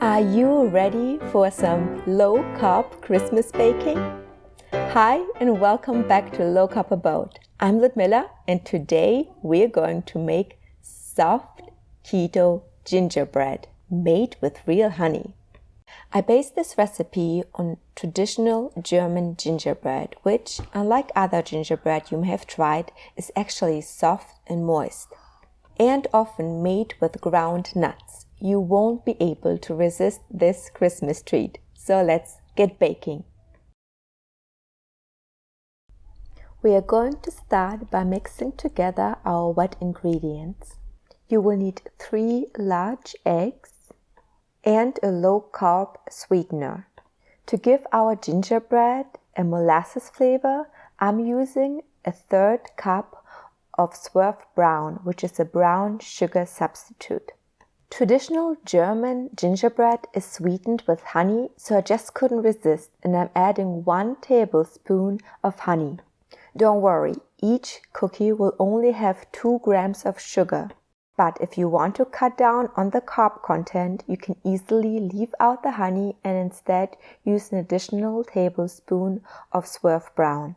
Are you ready for some low-carb Christmas baking? Hi and welcome back to Low Carb About. I'm Ludmilla and today we're going to make soft keto gingerbread made with real honey. I based this recipe on traditional German gingerbread, which, unlike other gingerbread you may have tried, is actually soft and moist, and often made with ground nuts. You won't be able to resist this Christmas treat. So let's get baking. We are going to start by mixing together our wet ingredients. You will need 3 large eggs and a low-carb sweetener. To give our gingerbread a molasses flavor, I'm using a 1/3 cup of swerve brown, which is a brown sugar substitute. Traditional German gingerbread is sweetened with honey, so I just couldn't resist and I'm adding 1 tablespoon of honey. Don't worry, each cookie will only have 2 grams of sugar. But if you want to cut down on the carb content, you can easily leave out the honey and instead use an additional tablespoon of swerve brown.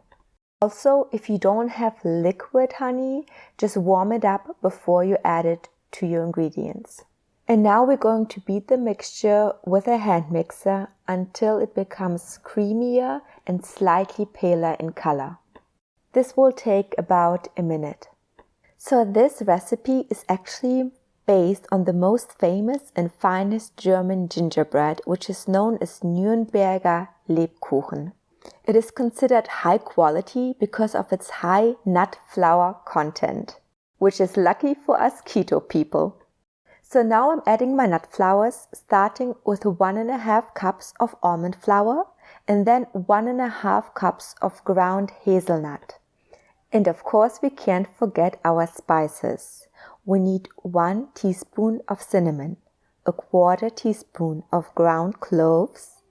Also, if you don't have liquid honey, just warm it up before you add it to your ingredients. And now we're going to beat the mixture with a hand mixer until it becomes creamier and slightly paler in color. This will take about a minute. So this recipe is actually based on the most famous and finest German gingerbread, which is known as Nürnberger Lebkuchen. It is considered high quality because of its high nut flour content, which is lucky for us keto people. So now I'm adding my nut flours, starting with 1½ cups of almond flour and then 1½ cups of ground hazelnut. And of course we can't forget our spices. We need 1 teaspoon of cinnamon, a 1/4 teaspoon of ground cloves,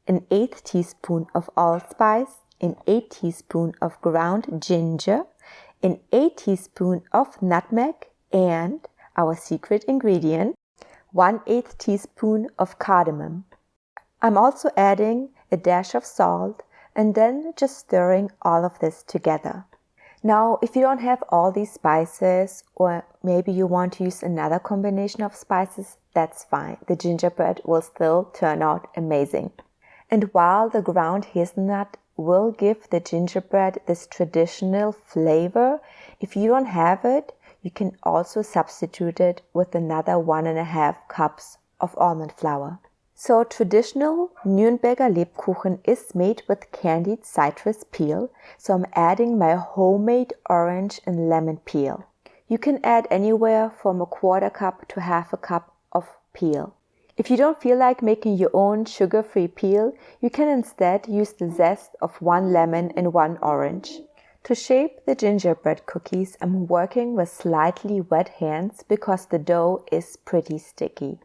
an 1/8 teaspoon of allspice, an 1 teaspoon of ground ginger, an 1 teaspoon of nutmeg, and our secret ingredient, 1/8 teaspoon of cardamom. I'm also adding a dash of salt and then just stirring all of this together. Now, if you don't have all these spices, or maybe you want to use another combination of spices, that's fine. The gingerbread will still turn out amazing. And while the ground hazelnut will give the gingerbread this traditional flavor, if you don't have it, you can also substitute it with another 1½ cups of almond flour. So traditional Nürnberger Lebkuchen is made with candied citrus peel, so I'm adding my homemade orange and lemon peel. You can add anywhere from a 1/4 cup to 1/2 cup of peel. If you don't feel like making your own sugar-free peel, you can instead use the zest of 1 lemon and 1 orange. To shape the gingerbread cookies, I'm working with slightly wet hands because the dough is pretty sticky.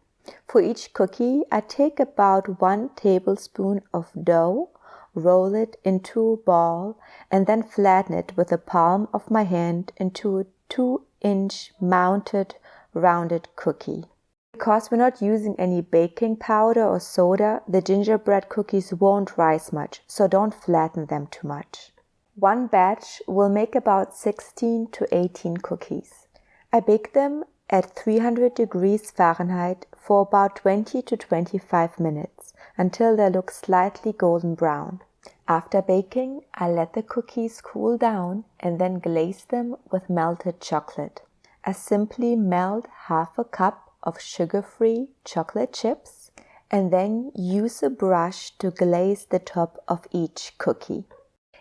For each cookie, I take about 1 tablespoon of dough, roll it into a ball, and then flatten it with the palm of my hand into a 2-inch mounted rounded cookie. Because we're not using any baking powder or soda, the gingerbread cookies won't rise much, so don't flatten them too much. One batch will make about 16 to 18 cookies. I bake them at 300 degrees Fahrenheit for about 20 to 25 minutes until they look slightly golden brown. After baking, I let the cookies cool down and then glaze them with melted chocolate. I simply melt 1/2 cup of sugar-free chocolate chips and then use a brush to glaze the top of each cookie.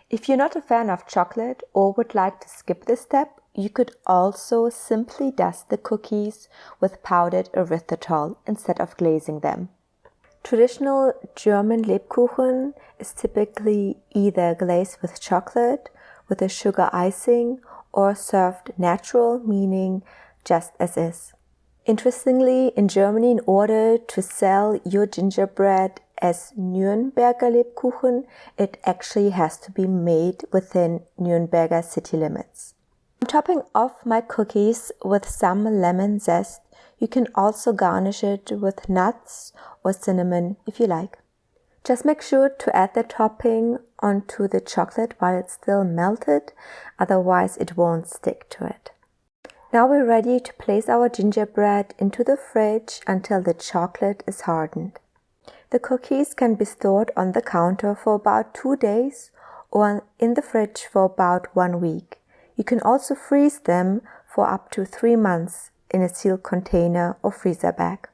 If you're not a fan of chocolate or would like to skip this step, you could also simply dust the cookies with powdered erythritol instead of glazing them. Traditional German Lebkuchen is typically either glazed with chocolate, with a sugar icing, or served natural, meaning just as is. Interestingly, in Germany, in order to sell your gingerbread as Nürnberger Lebkuchen, it actually has to be made within Nürnberger city limits. I'm topping off my cookies with some lemon zest. You can also garnish it with nuts or cinnamon if you like. Just make sure to add the topping onto the chocolate while it's still melted, otherwise it won't stick to it. Now we're ready to place our gingerbread into the fridge until the chocolate is hardened. The cookies can be stored on the counter for about 2 days or in the fridge for about 1 week. You can also freeze them for up to 3 months in a sealed container or freezer bag.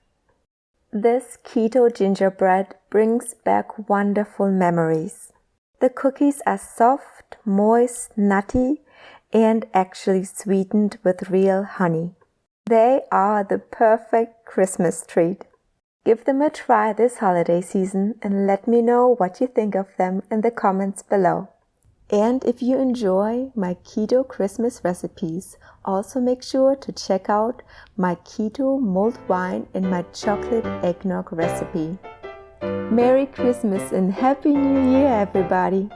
This keto gingerbread brings back wonderful memories. The cookies are soft, moist, nutty, and actually sweetened with real honey. They are the perfect Christmas treat. Give them a try this holiday season and let me know what you think of them in the comments below. And if you enjoy my keto Christmas recipes, also make sure to check out my keto mulled wine and my chocolate eggnog recipe. Merry Christmas and Happy New Year, everybody!